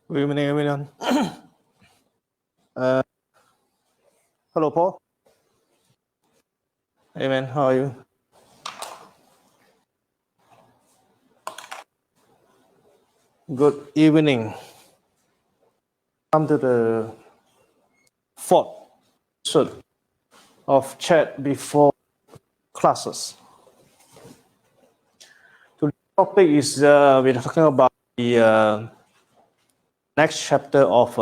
Good evening, everyone. Hello, Paul. Hey, man, how are you? Good evening. Come to the fourth episode of chat before classes. Today's topic is we're talking about the next chapter of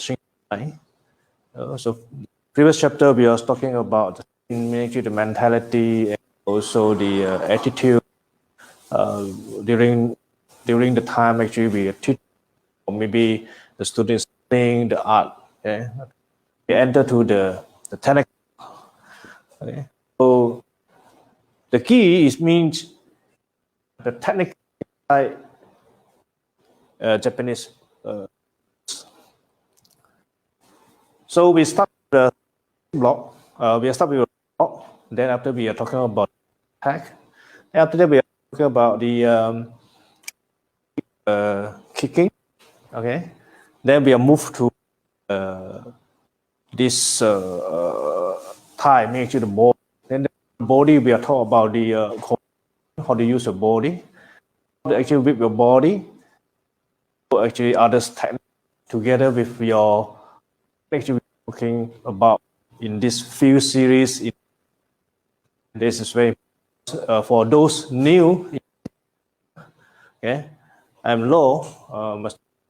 Shinkai. So previous chapter we was talking about the mentality and also the attitude during the time actually we teach, or maybe the students studying the art. Okay, we enter to the technical. Okay, so the key is means the technical Japanese. So we start the block. We start with a block. Then after we are talking about hack. After that we are talking about the kicking. Okay. Then we are moved to this tie, make sure the body. Then the body we are talking about the how to use the body, how to actually whip your body. So actually others technique together with your actually talking about in this few series. This is very for those new. Okay, I'm Lo,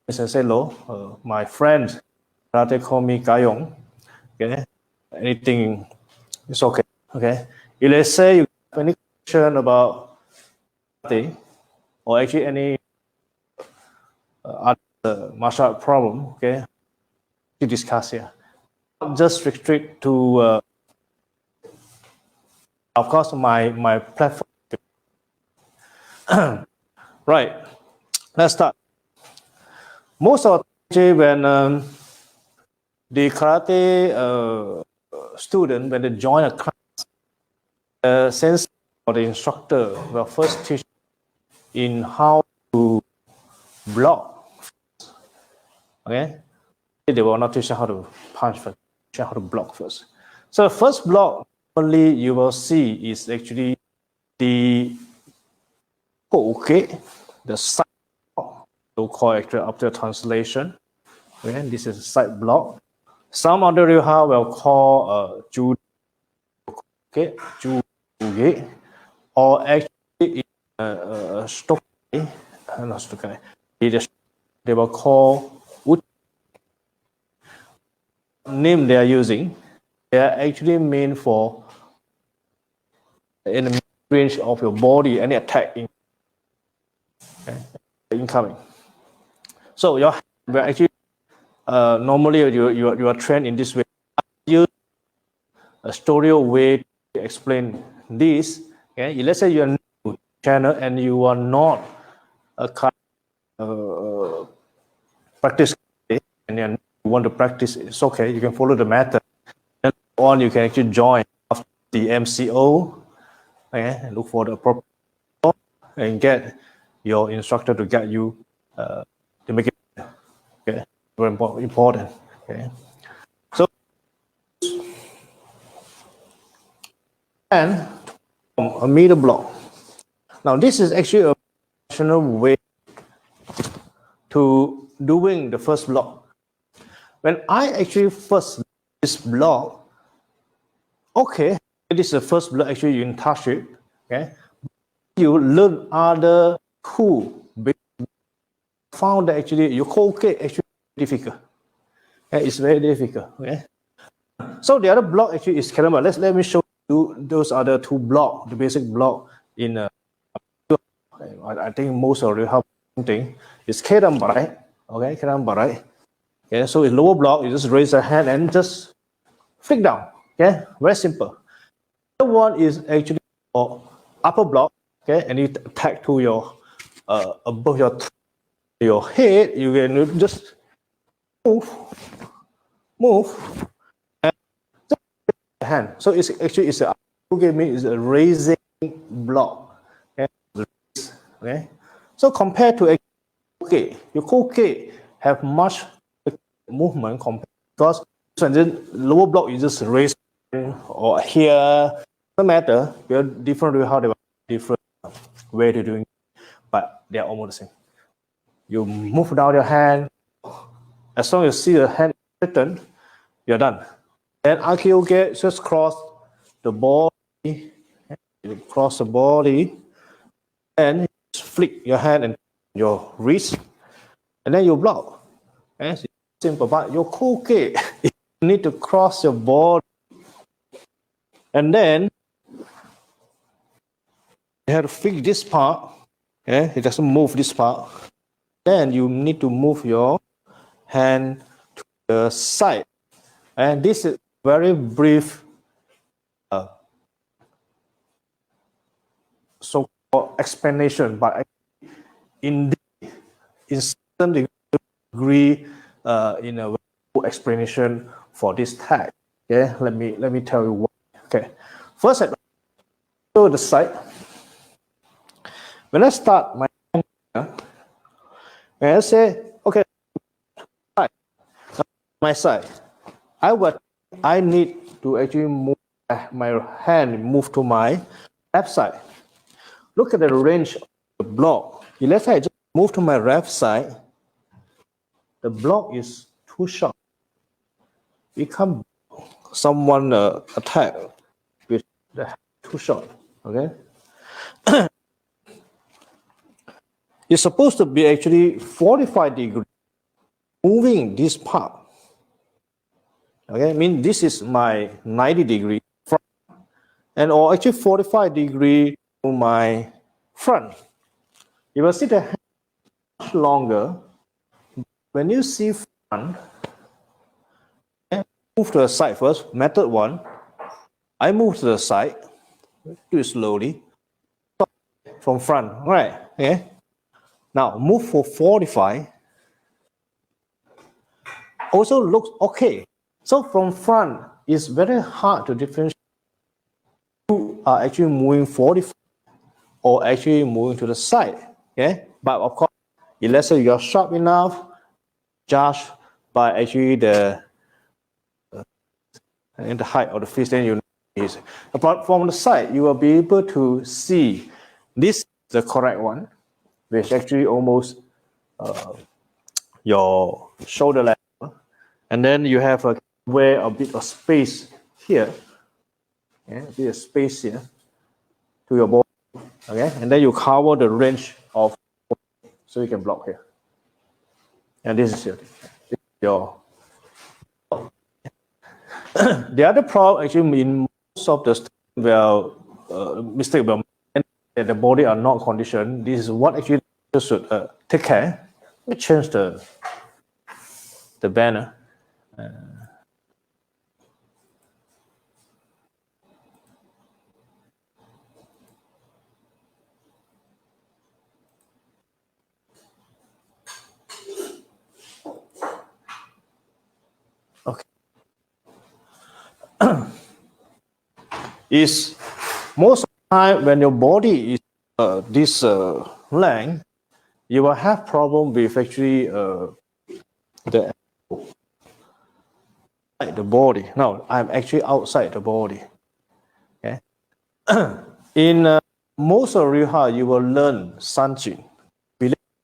Mr. Say Lo. My friend, rather call me Kayong. Okay, anything is okay. Okay, if let's say you have any question about karate or actually any other martial art problem, okay, to discuss here. Not just restrict to, of course, my platform. Right, let's start. Most of the time when the karate student, when they join a class, the sensei or the instructor will first teach in how to block. Okay, they will not teach you how to punch first, teach you how to block first. So the first block only you will see is actually the the side block, so-called actually after translation. Okay, this is a side block. Some other Ryuha will call Ju, okay, Juge, or actually Stoke, not Stoke, they will call name they are using. They are actually meant for in the range of your body, any attack incoming. So your actually normally you are trained in this way. Use a story way to explain this. Okay, let's say you are new channel and you are not a practice and you want to practice. It's okay. You can follow the method. And on you can actually join the MCO. Okay, and look for the appropriate and get your instructor to guide you to make it. Okay, very important. Okay, so and a middle block. Now this is actually a professional way to doing the first block. When I actually first this block, okay, this is the first block. Actually, you touch it. Okay, you learn other two. Found that actually your okay actually difficult. Okay, it's very difficult. Okay, so the other block actually is Karama. Let me show you those other two block, the basic block in. I think most of you have something. It's Kerambarai. Okay, Kerambarai. Okay, so in lower block, you just raise a hand and just flick down. Okay, very simple. The other one is actually for upper block. Okay, and you attack to your above your head. You can just move, and just the hand. So it's actually it's a raising block. Okay, okay. So compared to okay, your koke have much movement compared, because when the lower block you just raise or here, no matter, we are different way how they are different way to doing, but they are almost the same. You move down your hand, as long as you see the hand straightened, you're done. Then okay, just cross the body, and just flick your hand and your wrist, and then you block. Okay? So simple, but your okay, you need to cross your body, and then you have to fix this part. Okay? It doesn't move this part. Then you need to move your hand to the side, and this is very brief so-called explanation, but in certain degree in a explanation for this tag. Okay, let me tell you what. Okay, first I show the side. When I start my when I say okay, my side, I need to actually move my hand to my left side. Look at the range of the block. Let's say I just move to my left side. The block is too short. We can't someone attack with the too short. Okay. It's supposed to be actually 45 degrees moving this part. Okay, I mean this is my 90 degree front, and or actually 45 degree to my front. You will see the hand much longer. When you see front, move to the side first. Method 1, I move to the side. Do it slowly from front. All right. Okay. Now move for 45. Also looks okay. So from front, it's very hard to differentiate. You are actually moving 45 or actually moving to the side. Okay. But of course, let's say you're sharp enough, judge by actually the height of the fish, then you know. Apart from the side, you will be able to see this is the correct one, which actually almost your shoulder level, and then you have a bit of space here, okay? A bit of space here to your body, okay, and then you cover the range of, so you can block here, and this is your the other problem actually in most of the mistake about that the body are not conditioned. This is what actually you should take care. Let me change the banner. Okay. Is most of the time when your body is this length, you will have problem with actually the body. Now I'm actually outside the body. Okay. In most of Riha, you will learn sanjin.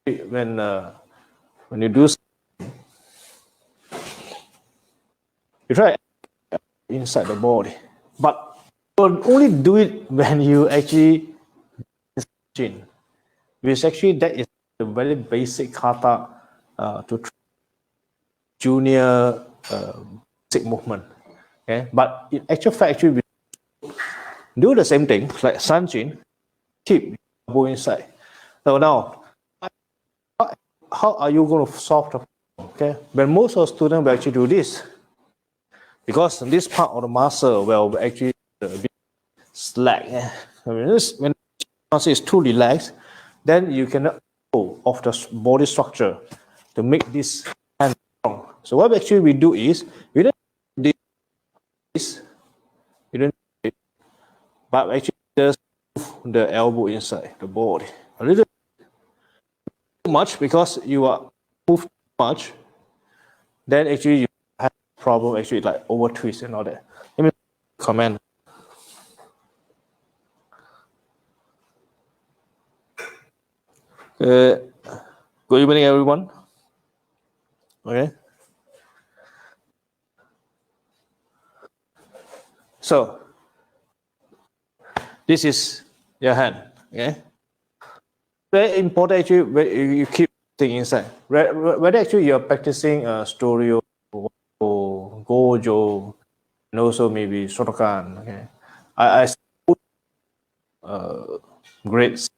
When you do, you try inside the body, but you will only do it when you actually sanjin, which actually that is the very basic kata to junior basic movement. Okay, but in actual fact, actually we do the same thing like sanjin, keep elbow inside. So now, how are you going to solve the problem? Okay, when most of the students will actually do this, because this part of the muscle will actually be slack. When the muscle is too relaxed, then you cannot go of the body structure to make this hand strong. So what actually we do is we don't do this, we don't do it, but actually just move the elbow inside the body a little too much, because you are moved much, then actually you have a problem actually like over twist and all that. Let me comment. Good evening, everyone. Okay. So this is your hand. Okay. Very important actually when you keep things inside. Whether actually you're practicing story or gojo, and also maybe Shotokan. Okay. I grades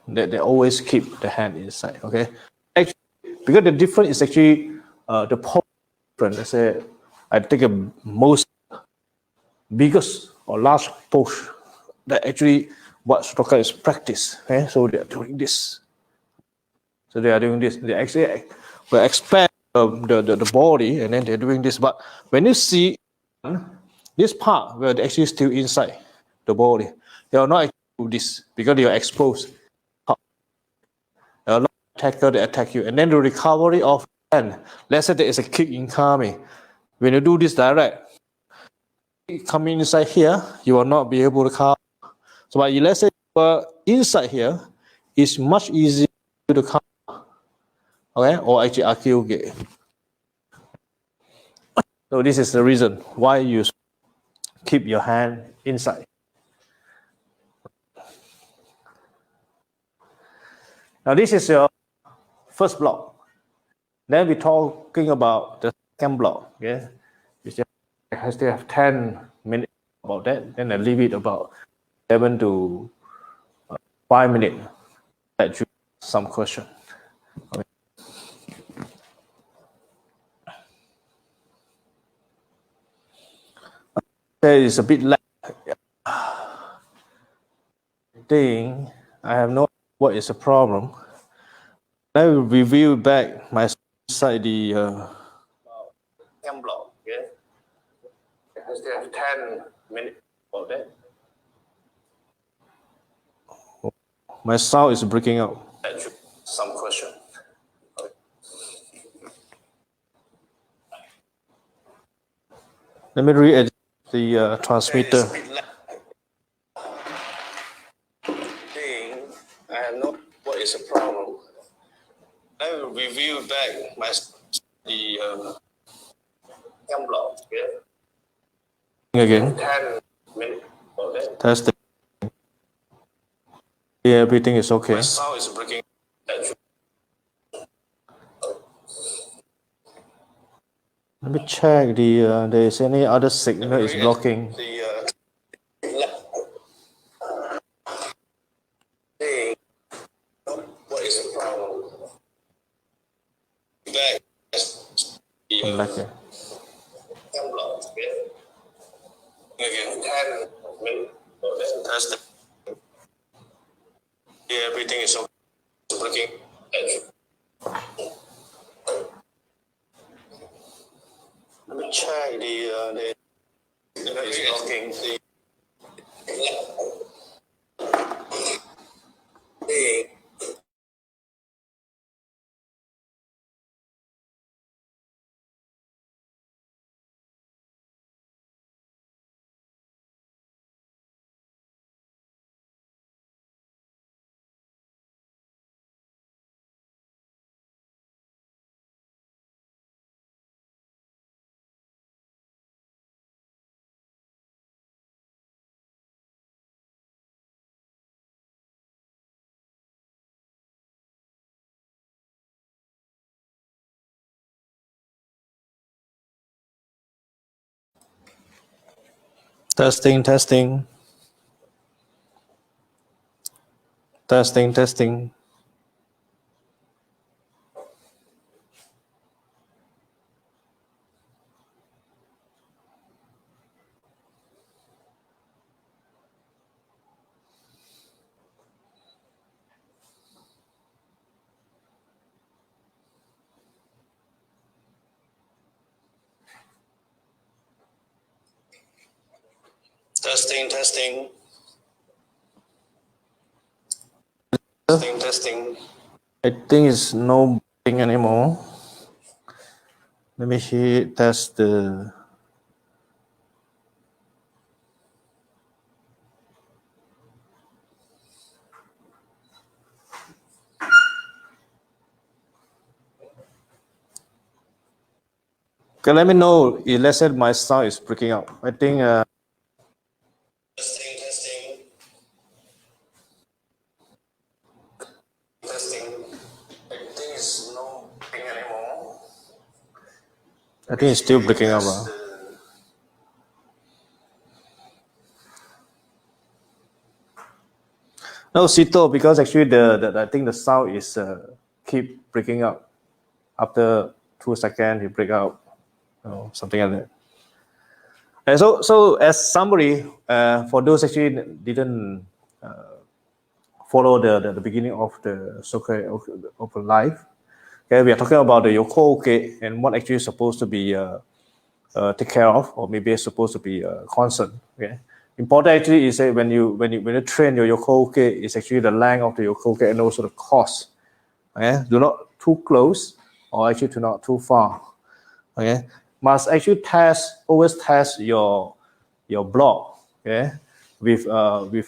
that they always keep the hand inside. Okay. Actually, because the difference is actually the pose different. Let's say I take a most biggest or large pose that actually what Shotokan is practice. Okay. So they are doing this. So they are doing this. They actually will expand the body and then they're doing this. But when you see this part where they're actually still inside the body, they are not actually do this because they are exposed. A lot of attacker they attack you, and then the recovery of hand. Let's say there is a kick incoming. When you do this direct, coming inside here, you will not be able to cover. So, but let's say you are inside here, it's much easier to cover. Okay, or actually Akiyuge. So this is the reason why you keep your hand inside. Now this is your first block. Then we're talking about the second block. Okay, I still have 10 minutes about that. Then I leave it about 7 to 5 minutes. Let you some question. Okay. There is a bit lag. Thing I have no idea what is the problem. I will review back my side the block. Okay. I still have 10 minutes about that. My sound is breaking out. Some question. Okay. Let me read the transmitter. I have no what is the problem. I will review back my the block. Okay. Again. 10 minutes about that. Testing. Yeah, everything is okay. My sound is breaking. Let me check the there is any other signal is blocking. What is the problem? Back. Okay. Again, 10 minutes. Testing. Yeah, everything is okay. Working. Let me check the is blocking. Testing, testing. Testing, testing. Testing, testing. Testing, testing. I think it's no thing anymore. Let me test the. Okay, let me know if, let's say, my sound is breaking up. I think. Testing. I think it's no thing anymore. I think it's still breaking up. No, Sito, because actually I think the sound is keep breaking up. After 2 seconds, it break out, something like that. And so as summary, for those actually didn't follow the beginning of the soccer of life, okay, we are talking about the Yoko okay, and what actually is supposed to be take care of, or maybe it's supposed to be constant. Okay, important actually is that when you train your Yokoke, it's actually the length of the Yokoke and also the cost. Okay, do not too close or actually do not too far. Okay, must actually always test your block. Okay, with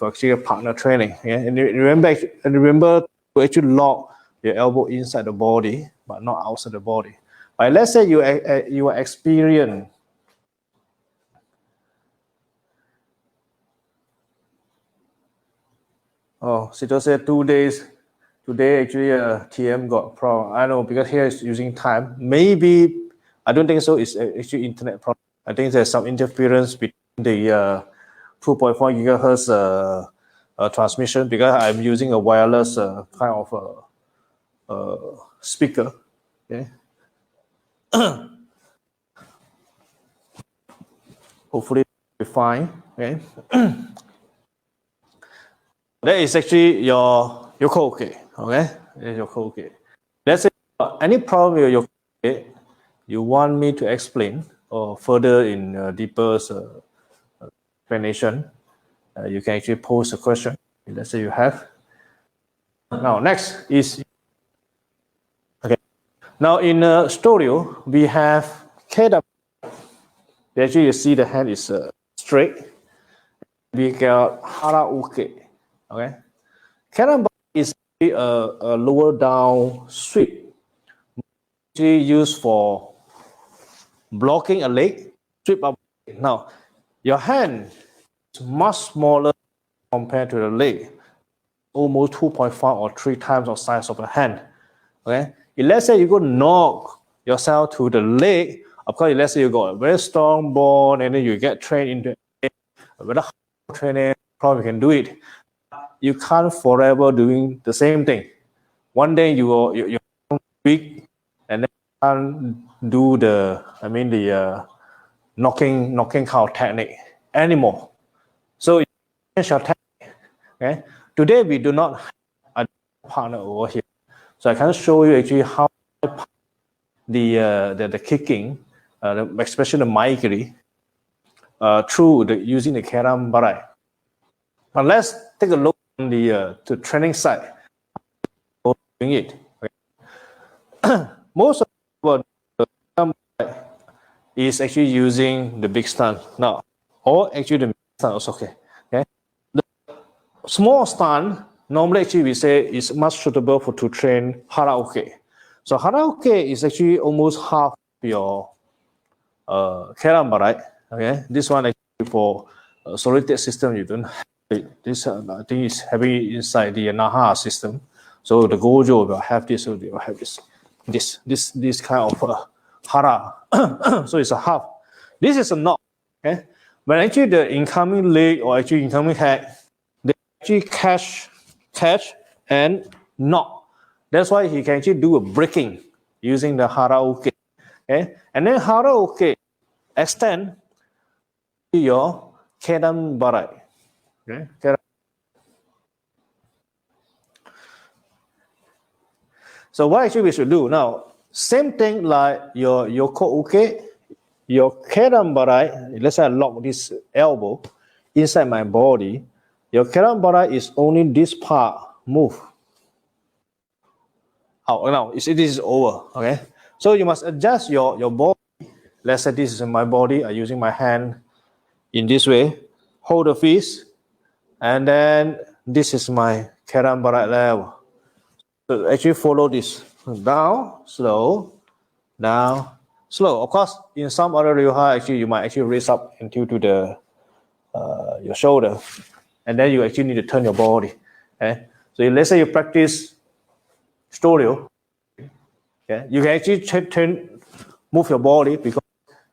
actually a partner training. Okay, and remember to actually lock your elbow inside the body, but not outside the body. But let's say you are experienced. Oh, Sito said 2 days. Today, actually, TM got problem. I know because here is using time. Maybe, I don't think so. It's actually internet problem. I think there's some interference between the 2.4 gigahertz transmission because I'm using a wireless kind of speaker. Okay. Hopefully, it'll be fine. Okay. That is actually your Yokoke. Okay, your Yokoke. Let's say any problem with your Yokoke, you want me to explain or further in deeper explanation, you can actually pose a question. Let's say you have. Now next is okay. Now in studio we have Keda. Actually, you see the hand is straight. We got Harauke. Okay, Keda is a lower down sweep. Used for blocking a leg, sweep up. Now, your hand is much smaller compared to the leg, almost 2.5 or 3 times the size of a hand. Okay, if let's say you go knock yourself to the leg, of course, let's say you got a very strong bone and then you get trained into it, with a training, probably can do it. You can't forever doing the same thing. One day you're weak and then you can't do the knocking out technique anymore. So change your technique. Okay. Today we do not have a partner over here, so I can show you actually how the kicking, especially the maigiri, through using the keram barai. Now let's take a look on the training side. Doing it. Okay. Most of the is actually using the big stand now, or actually the stand also okay. The small stand normally actually we say is much suitable to train Haraoke. So Haraoke is actually almost half your Keramba, right? Okay, this one actually for solid system you don't have it. This I think is having inside the Naha system. So the Gojo will have this, so they will have this kind of hara. So it's a half. This is a knot. Okay, when actually the incoming leg or actually incoming head, they actually catch and knot. That's why he can actually do a breaking using the haraoke. Okay, and then haraoke extend to your kedan barai. Okay. So what actually we should do now? Same thing like your yoko uke, your kedan barai. Let's say I lock this elbow inside my body. Your kedan barai is only this part move. Oh, now it is over. Okay, so you must adjust your body let's say this is my body. I'm using my hand in this way, hold the fist, and then this is my Karambarat level. So actually follow this. Down, slow, down, slow. Of course, in some other Ryoha, actually you might actually raise up until to the your shoulder, and then you actually need to turn your body. Okay? So let's say you practice studio. Okay? You can actually move your body because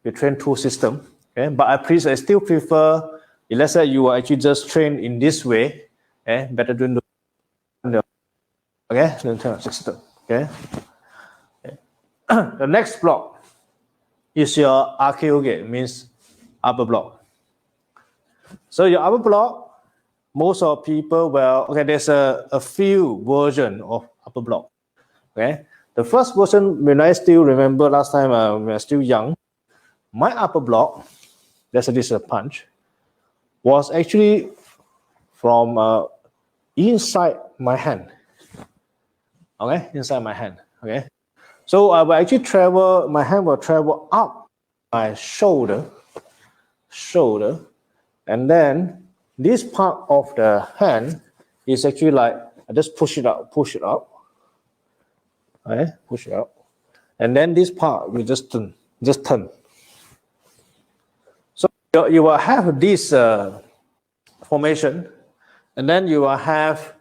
you train two systems. Okay? But I still prefer, let's say you are actually just trained in this way, okay? Better than the internal system. Okay? The next block is your Akyoge, means upper block. So your upper block, most of people there's a few versions of upper block. Okay, the first version, when I still remember last time when I was still young, my upper block, this is a punch, was actually from inside my hand. Okay, inside my hand. Okay, so I will actually my hand will travel up my shoulder, and then this part of the hand is actually like, I just push it up. Okay, push it up. And then this part will just turn. So you will have this formation, and then you will have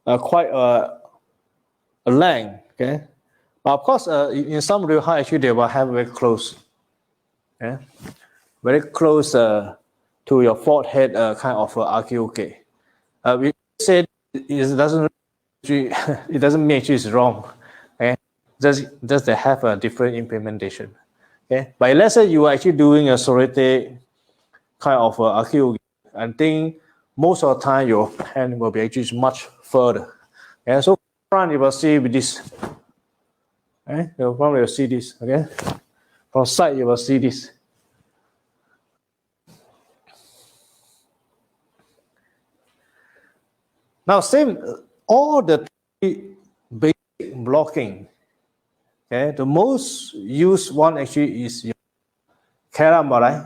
quite a length. Okay, but of course, in some Ryoha, actually they will have very close. Okay, very close to your forehead, kind of Akyoge. We said it doesn't mean it's wrong. Okay, just they have a different implementation. Okay, but let's say you are actually doing a sorete kind of Akyoge, I think most of the time your hand will be actually much further. Okay, so front you will see with this. Okay, you will see this. Okay, from side you will see this. Now, same, all the three basic blocking. Okay, the most used one actually is your Karambarai,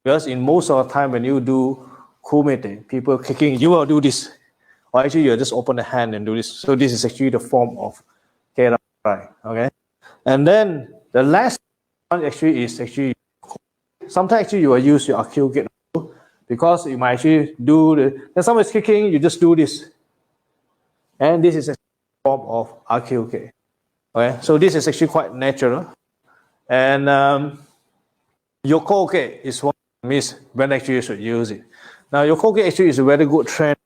because in most of the time when you do kumete, people kicking, you will do this, or actually you just open the hand and do this. So this is actually the form of Karambarai. Okay, and then the last one actually is sometimes actually you will use your Akyoge, because you might actually when someone is kicking, you just do this. And this is a form of Akyoge. Okay, so this is actually quite natural. And Yokoge is what means when actually you should use it. Now, Yokoge actually is a very good trend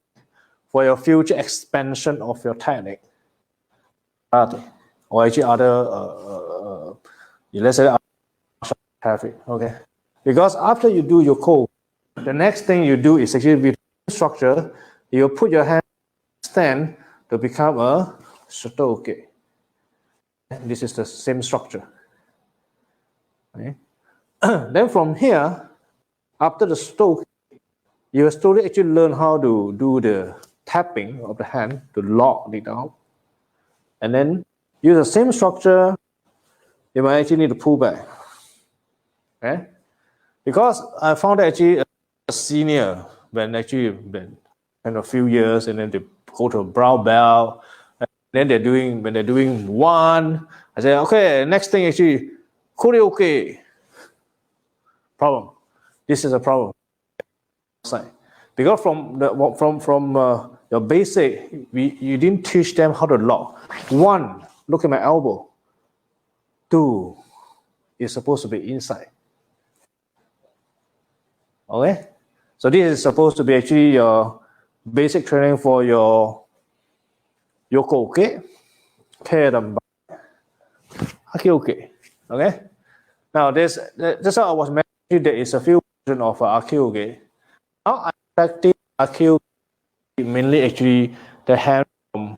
for your future expansion of your technique. Or actually other, let's say, have it. Okay, because after you do Yokoge, the next thing you do is actually with structure, you put your hand stand to become a Shotoke. This is the same structure. Okay. Then from here, after the Shotoke, you will slowly actually learn how to do the tapping of the hand to lock it down. And then use the same structure, you might actually need to pull back. Okay? Because I found that actually a senior, when actually been a few years, and then they go to a brown belt, and then when they're doing one, I say, okay, next thing actually, Koreoke. Problem. This is a problem. Because from your basic, you didn't teach them how to lock. One, look at my elbow. Two, is supposed to be inside. Okay? So this is supposed to be actually your basic training for your Yokoke, Keramba, Akyoge. Okay? Now that's how I was mentioning, there is a few versions of Akyoge. Now I practice Akyoge mainly actually the hand from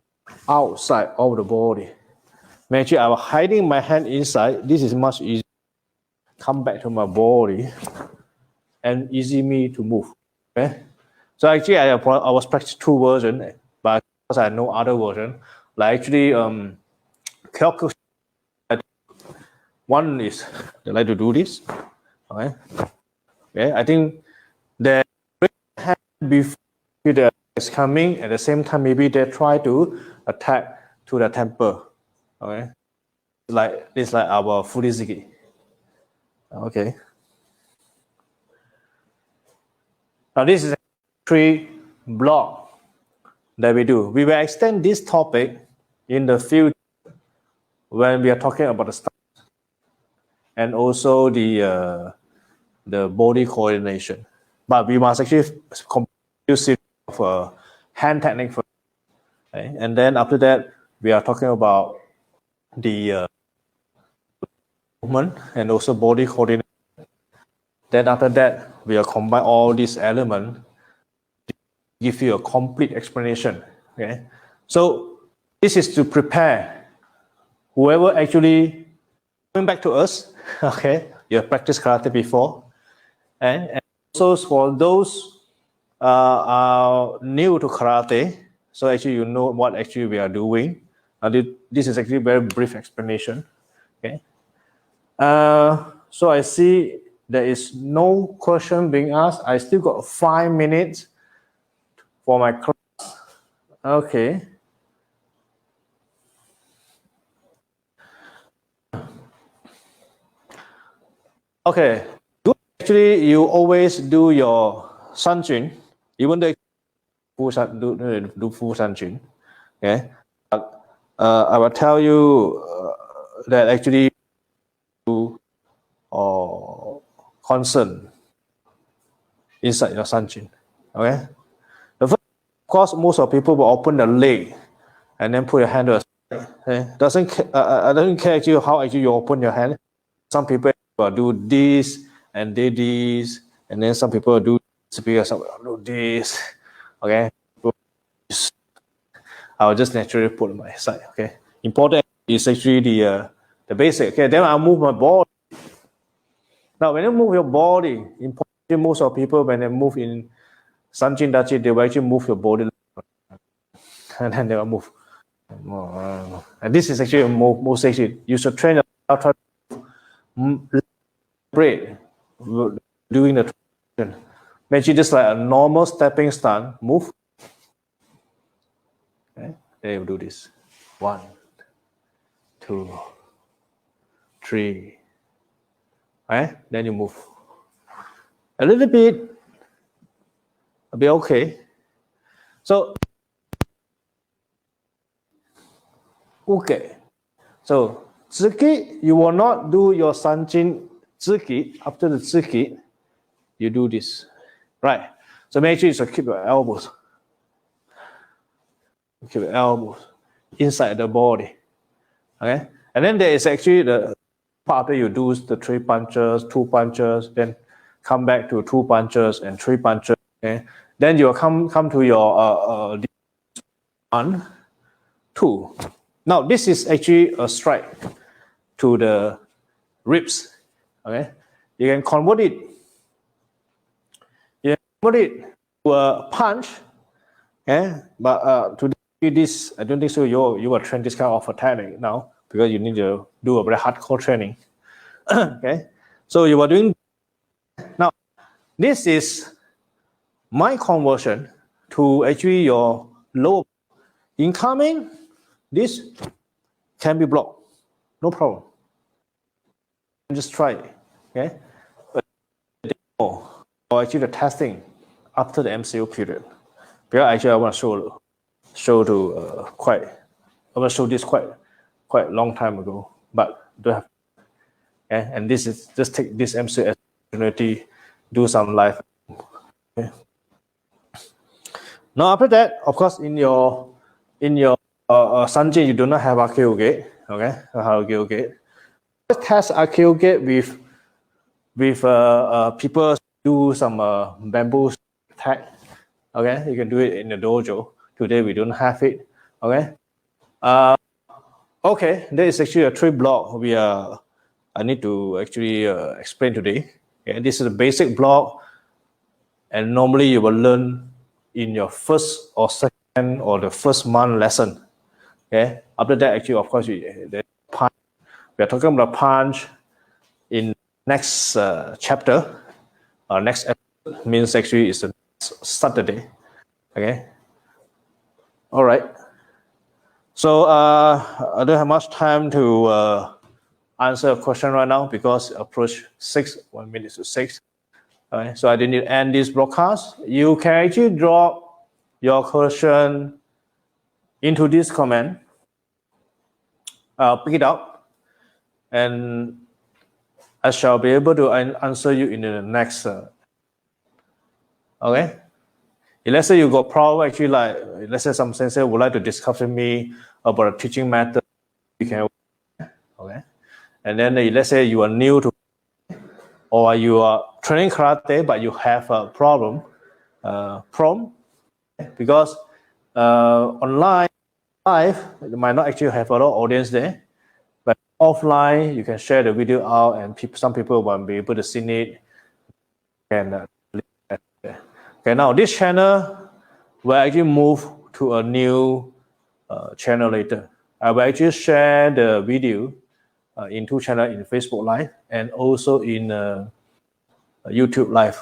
outside of the body. When actually I was hiding my hand inside, this is much easier. Come back to my body and easy me to move. Okay? So actually I was practicing two versions, but because I know other version, like actually Kyoku, one is they like to do this. Okay. Okay. I think they before the is coming at the same time, maybe they try to attack to the temple. Okay. It's like our Furiziki. Okay. Now this is 3 block that we do. We will extend this topic in the future when we are talking about the stance and also the body coordination. But we must actually use it for hand technique first. Okay? And then after that, we are talking about the movement and also body coordination. Then after that, we will combine all these elements to give you a complete explanation. Okay? So this is to prepare whoever actually coming back to us. Okay, you have practiced karate before, and also for those are new to karate. So actually, you know what actually we are doing. This is actually a very brief explanation. Okay. So I see there is no question being asked. I still got 5 minutes for my class. Okay. Okay. Actually, you always do your sanjin, even though do full sanjin. Okay. But, I will tell you that actually concern inside your sanjin. Okay. The first, of course, most of people will open the leg and then put your hand to the side. Okay. Doesn't care actually how actually you open your hand. Some people will do this and they this, and then some people do this, some will do this. Okay. I'll just naturally put on my side. Okay. Important is actually the basic. Okay. Then I'll move my body. Now, when you move your body, importantly, most of people when they move in Sanjin Dachi, they will actually move your body, and then they will move. And this is actually most actually you should train yourself to break doing the transition. Imagine just like a normal stepping stance, move. Okay, they will do this. 1, 2, 3. Right? Then you move a little bit. It'll be okay. So, okay. So, Ziki, you will not do your Sanjin Ziki. After the Ziki, you do this. Right. So, make sure you keep your elbows. Keep your elbows inside the body. Okay. And then there is actually the part after you do the 3 punches, 2 punches, then come back to 2 punches and 3 punches. Okay. Then you will come to your 1, 2. Now this is actually a strike to the ribs. Okay, you can convert it. You can convert it to a punch. Okay, but to do this, I don't think so. You will train this kind of a technique now because you need to do a very hardcore training. Okay, so you are doing now. This is my conversion to actually your lower incoming. This can be blocked, no problem. Just try it, okay? Or actually the testing after the MCO period. Because actually I want to show this quite long time ago, but don't have. Okay? And this is just take this MCO opportunity, do some live. Okay? Now after that, of course, in your Sanjin, you do not have Akio gate. Okay, Akio gate. Let's test Akio gate with people do some bamboo tag. Okay, you can do it in the dojo. Today we don't have it. Okay. Okay, there is actually a 3 block I need to actually explain today. Okay, this is a basic block, and normally you will learn in your first or second or the first month lesson. Okay. After that, actually, of course, we are talking about punch, next chapter, next episode means actually it's a Saturday. Okay. All right. So I don't have much time to answer a question right now because approach 1 minute to 6. Okay. So I didn't end this broadcast. You can actually drop your question into this comment. I'll pick it up, and I shall be able to answer you in the next. Okay. If let's say you got problem, actually, like let's say some sensei would like to discuss with me about a teaching method, you can. Okay. And then let's say you are new to, or you are training karate, but you have a problem, because online, live, you might not actually have a lot of audience there, but offline, you can share the video out, and some people will be able to see it. And okay, now this channel will actually move to a new channel later. I will actually share the video in 2 channels, in Facebook Live and also in YouTube Live.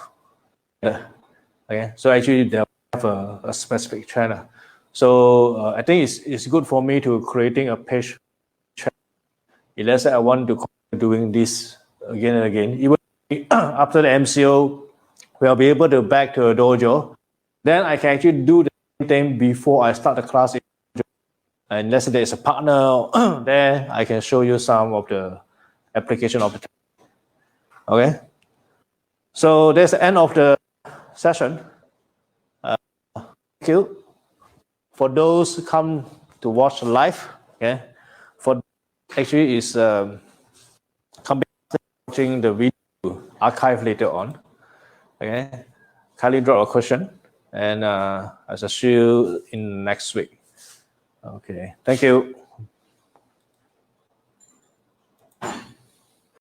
Okay, so actually they have a specific channel. So I think it's good for me to creating a page channel. If let's say I want to continue doing this again and again, even after the MCO, we'll be able to back to a dojo. Then I can actually do the same thing before I start the class. And let's say there's a partner there, I can show you some of the application of the. Okay. So that's the end of the session. Thank you for those who come to watch live. Okay. For actually is watching the video archive later on. Okay. Kindly drop a question, and I shall see you in next week. Okay. Thank you.